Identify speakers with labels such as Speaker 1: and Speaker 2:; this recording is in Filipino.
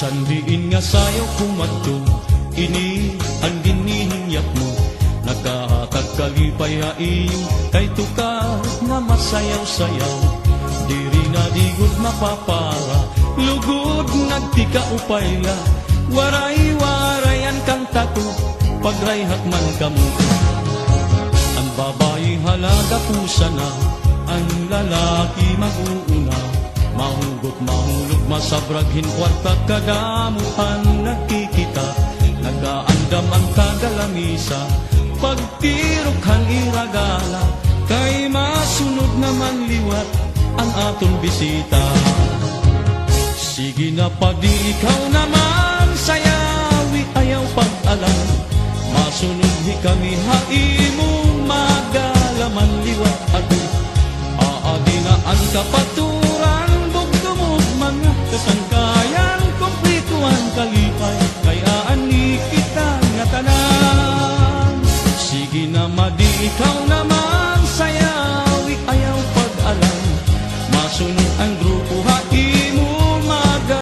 Speaker 1: Sandiin nga sayaw kumadto, ini ang ginihinyak mo. Nagkahatag kalipay haiyo, kay tukar nga masayaw-sayaw. Diri na digod mapapara, lugod nagtika upayla. Waray-warayan kang tato, pagrayhat man kamo. Ang babae halaga pusa na, ang lalaki mag-uuna. Mahugot mahulog masabraghin kwarta, kadamuhan nagkikita. Nagaandam ang kagalamisa, pagtirokhan iragala. Kay masunod naman liwat ang aton bisita. Sige na padi ikaw naman, sayawi ayaw pag-alam. Masunod hi kami haimo, magalaman liwat ato. Aadinaan kapaturan, bugdumog mga kasangkayan. Kumplituan kalipay, kaya ani kita nga tanan. Sige na madi ikaw naman, saya